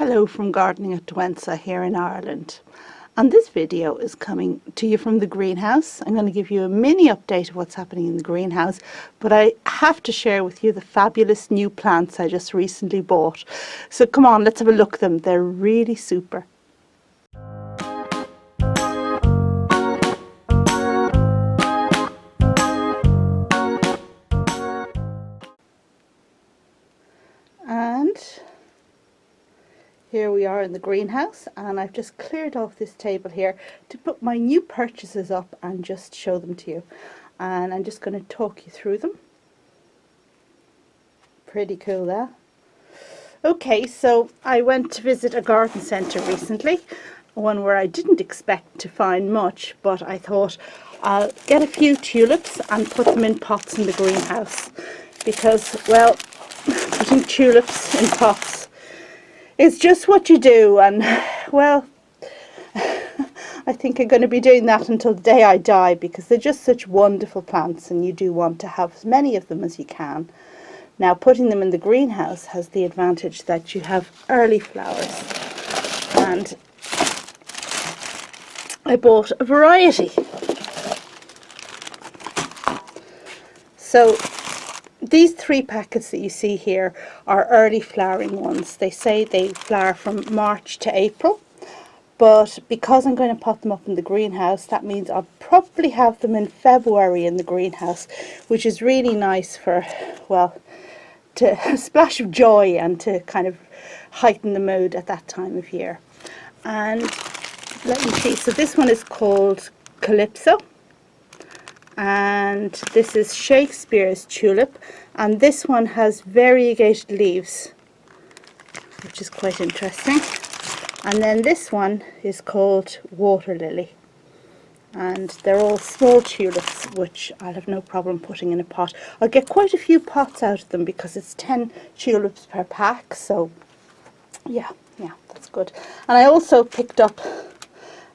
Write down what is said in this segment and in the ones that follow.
Hello from Gardening at Douentza here in Ireland, and this video is coming to you from the greenhouse. I'm going to give you a mini update of what's happening in the greenhouse, but I have to share with you the fabulous new plants I just recently bought. So come on, let's have a look at them. They're really super. And here we are in the greenhouse, and I've just cleared off this table here to put my new purchases up and just show them to you. And I'm just going to talk you through them. Pretty cool there. Okay, so I went to visit a garden centre recently, one where I didn't expect to find much, but I thought I'll get a few tulips and put them in pots in the greenhouse because, well, putting tulips in pots, it's just what you do, and well, I think I'm going to be doing that until the day I die because they're just such wonderful plants and you do want to have as many of them as you can. Now, putting them in the greenhouse has the advantage that you have early flowers, and I bought a variety. So these 3 packets that you see here are early flowering ones. They say they flower from March to April, but because I'm going to pot them up in the greenhouse, that means I'll probably have them in February in the greenhouse, which is really nice for, well, to a splash of joy and to kind of heighten the mood at that time of year. And let me see, so this one is called Calypso, and this is Shakespeare's tulip, and this one has variegated leaves, which is quite interesting. And then this one is called Waterlily, and they're all small tulips which I'll have no problem putting in a pot. I'll get quite a few pots out of them because it's 10 tulips per pack, so yeah, that's good. And I also picked up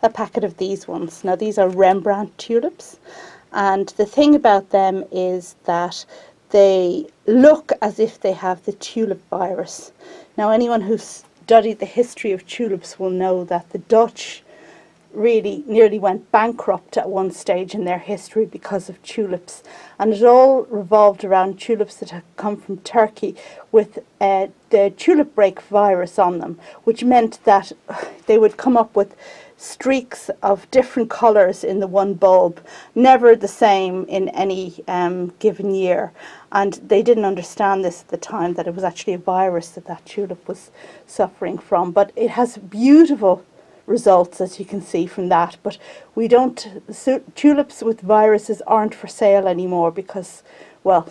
a packet of these ones. Now these are Rembrandt tulips, and the thing about them is that they look as if they have the tulip virus. Now anyone who's studied the history of tulips will know that the Dutch really nearly went bankrupt at one stage in their history because of tulips, and it all revolved around tulips that had come from Turkey with the tulip break virus on them, which meant that they would come up with streaks of different colours in the one bulb, never the same in any given year. And they didn't understand this at the time, that it was actually a virus that tulip was suffering from. But it has beautiful results, as you can see from that. But we don't, tulips with viruses aren't for sale anymore because, well,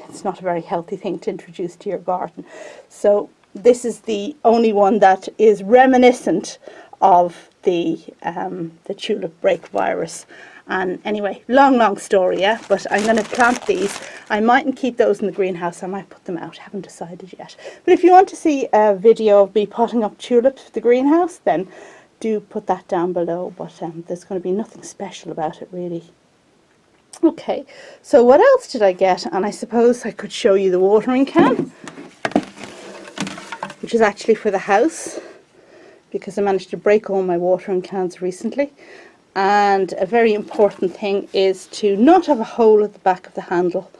it's not a very healthy thing to introduce to your garden. So this is the only one that is reminiscent of the tulip break virus. And anyway, long story, yeah, but I'm going to plant these. I mightn't keep those in the greenhouse, I might put them out, haven't decided yet. But if you want to see a video of me potting up tulips for the greenhouse, then do put that down below, but there's going to be nothing special about it really. Okay, so what else did I get? And I suppose I could show you the watering can, which is actually for the house, because I managed to break all my watering cans recently. And a very important thing is to not have a hole at the back of the handle.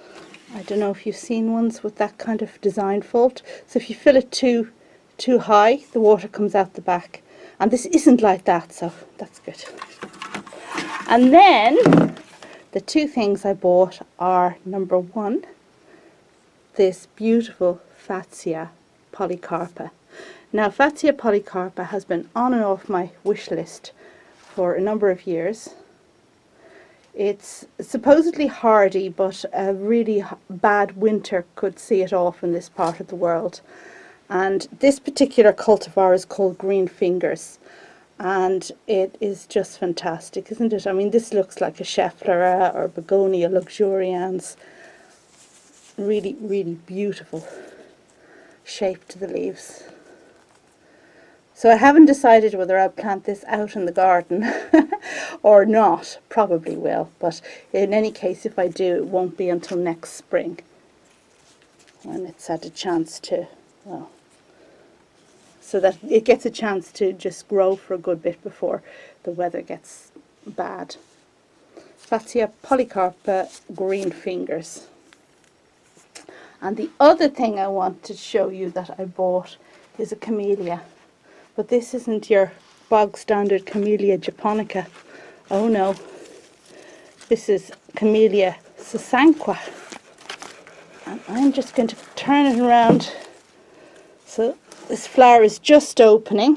I don't know if you've seen ones with that kind of design fault. So if you fill it too high, the water comes out the back. And this isn't like that, so that's good. And then the 2 things I bought are, number 1, this beautiful Fatsia polycarpa. Now, Fatsia polycarpa has been on and off my wish list for a number of years. It's supposedly hardy, but a really bad winter could see it off in this part of the world. And this particular cultivar is called Green Fingers, and it is just fantastic, isn't it? I mean, this looks like a Schefflera or Begonia luxurians. Really beautiful shape to the leaves. So I haven't decided whether I'll plant this out in the garden or not. Probably will, but in any case, if I do, it won't be until next spring when it's had a chance to, well, so that it gets a chance to just grow for a good bit before the weather gets bad. Fatsia polycarpa green fingers. And the other thing I want to show you that I bought is a camellia. But this isn't your bog standard Camellia japonica. Oh no. This is Camellia Sasanqua. And I'm just going to turn it around. So this flower is just opening.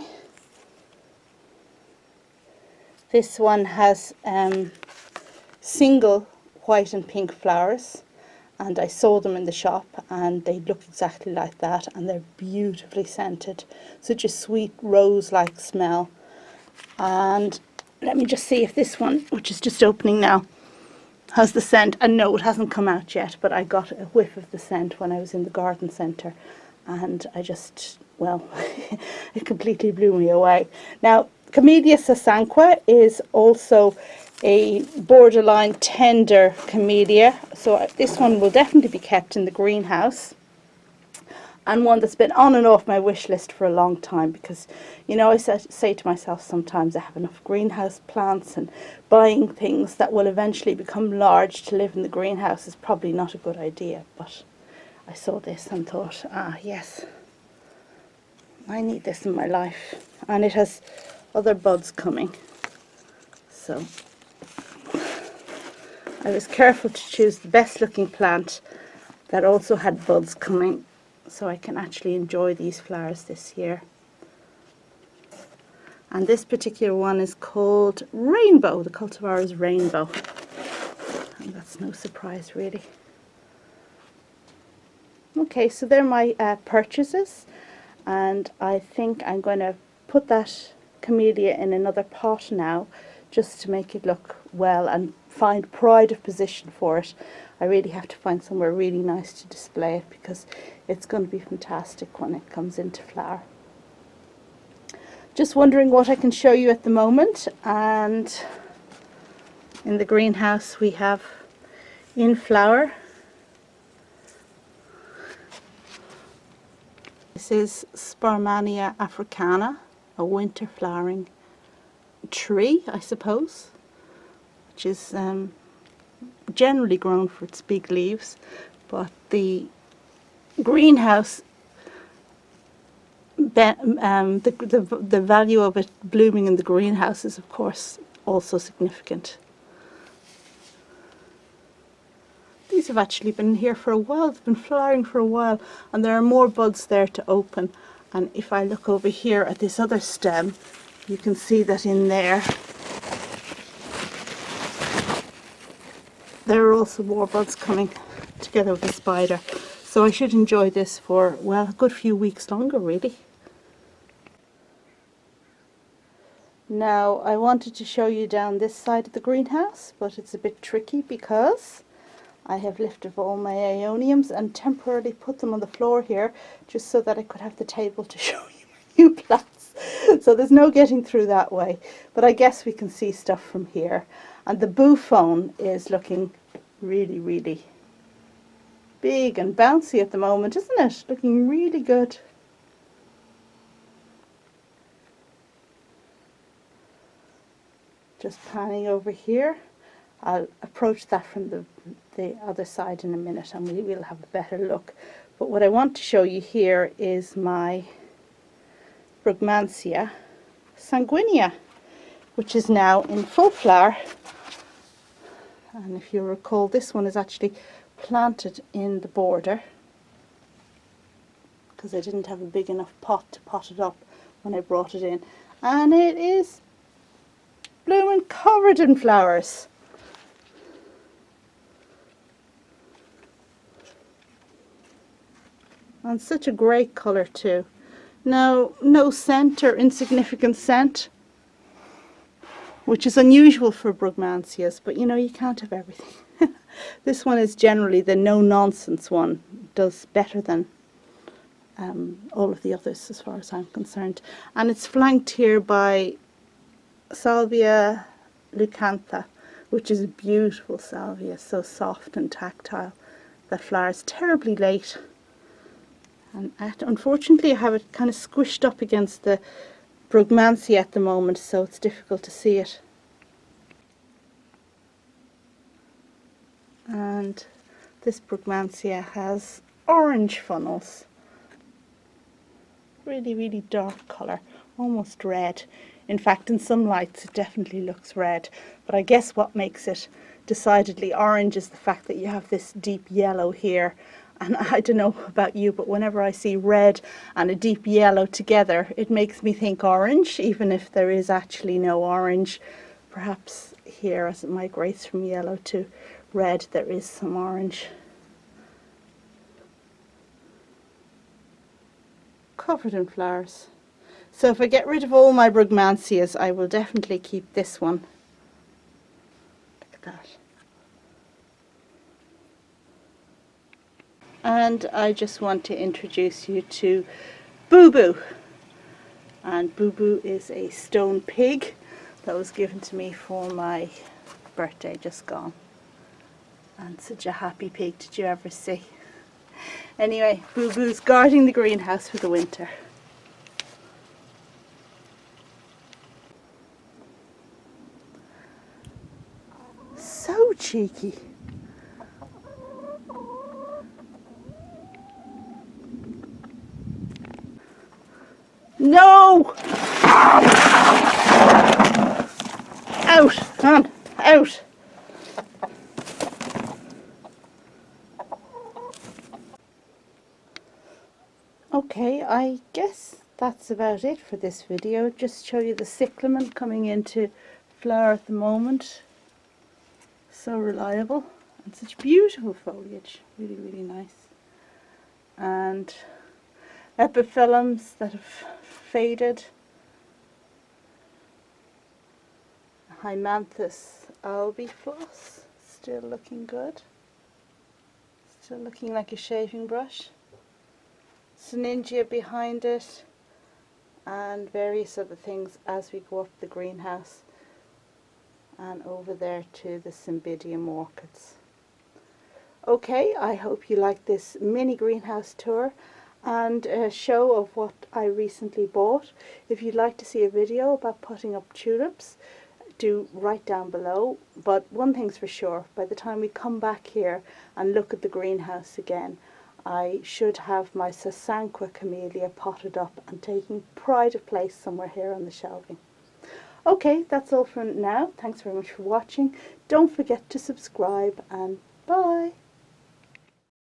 This one has single white and pink flowers, and I saw them in the shop and they look exactly like that, and they're beautifully scented. Such a sweet rose-like smell. And let me just see if this one, which is just opening now, has the scent. And no, it hasn't come out yet, but I got a whiff of the scent when I was in the garden centre, and I just, well, it completely blew me away. Now, Camellia Sasanqua is also a borderline tender camellia, so this one will definitely be kept in the greenhouse, and one that's been on and off my wish list for a long time, because, you know, I say to myself sometimes I have enough greenhouse plants, and buying things that will eventually become large to live in the greenhouse is probably not a good idea. But I saw this and thought, ah yes, I need this in my life. And it has other buds coming, so I was careful to choose the best looking plant that also had buds coming, so I can actually enjoy these flowers this year. And this particular one is called Rainbow. The cultivar is Rainbow, and that's no surprise really. Okay, so they're my purchases, and I think I'm going to put that camellia in another pot now, just to make it look well and find pride of position for it. I really have to find somewhere really nice to display it, because it's going to be fantastic when it comes into flower. Just wondering what I can show you at the moment. And in the greenhouse we have in flower, this is Sparrmannia africana, a winter flowering tree, I suppose, which is generally grown for its big leaves, but the greenhouse, the value of it blooming in the greenhouse is of course also significant. These have actually been here for a while, they've been flowering for a while, and there are more buds there to open. And if I look over here at this other stem, you can see that in there are also more buds coming together with the spider. So I should enjoy this for, well, a good few weeks longer really. Now I wanted to show you down this side of the greenhouse, but it's a bit tricky because I have lifted all my Aeoniums and temporarily put them on the floor here, just so that I could have the table to show you my new plants. So there's no getting through that way, but I guess we can see stuff from here. And the Boophone is looking really, really big and bouncy at the moment, isn't it? Looking really good. Just panning over here. I'll approach that from the other side in a minute, and we will have a better look. But what I want to show you here is my Brugmansia sanguinea, which is now in full flower. And if you recall, this one is actually planted in the border because I didn't have a big enough pot to pot it up when I brought it in. And it is blooming covered in flowers. And such a great colour too. Now, no scent or insignificant scent, which is unusual for Brugmansias, but you know, you can't have everything. This one is generally the no-nonsense one, does better than all of the others as far as I'm concerned. And it's flanked here by Salvia leucantha, which is a beautiful salvia, so soft and tactile, that flowers terribly late. And unfortunately I have it kind of squished up against the Brugmansia at the moment, so it's difficult to see it. And this Brugmansia has orange funnels. Really, really dark colour, almost red. In fact, in some lights it definitely looks red, but I guess what makes it decidedly orange is the fact that you have this deep yellow here. And I don't know about you, but whenever I see red and a deep yellow together, it makes me think orange, even if there is actually no orange. Perhaps here, as it migrates from yellow to red, there is some orange. Covered in flowers. So if I get rid of all my Brugmansias, I will definitely keep this one. Look at that. And I just want to introduce you to Boo Boo. And Boo Boo is a stone pig that was given to me for my birthday just gone. And such a happy pig, did you ever see? Anyway, Boo Boo's guarding the greenhouse for the winter. So cheeky. No! Out! Come on, out! Okay, I guess that's about it for this video. Just show you the Cyclamen coming into flower at the moment. So reliable and such beautiful foliage. Really, really nice. And Epiphyllums that have faded. Haemanthus albiflos, still looking good. Still looking like a shaving brush. Sinningia behind it, and various other things as we go up the greenhouse and over there to the Cymbidium orchids. Okay, I hope you like this mini greenhouse tour and a show of what I recently bought. If you'd like to see a video about putting up tulips, do write down below. But one thing's for sure, by the time we come back here and look at the greenhouse again, I should have my Sasanqua Camellia potted up and taking pride of place somewhere here on the shelving. Okay, that's all for now. Thanks very much for watching. Don't forget to subscribe, and bye.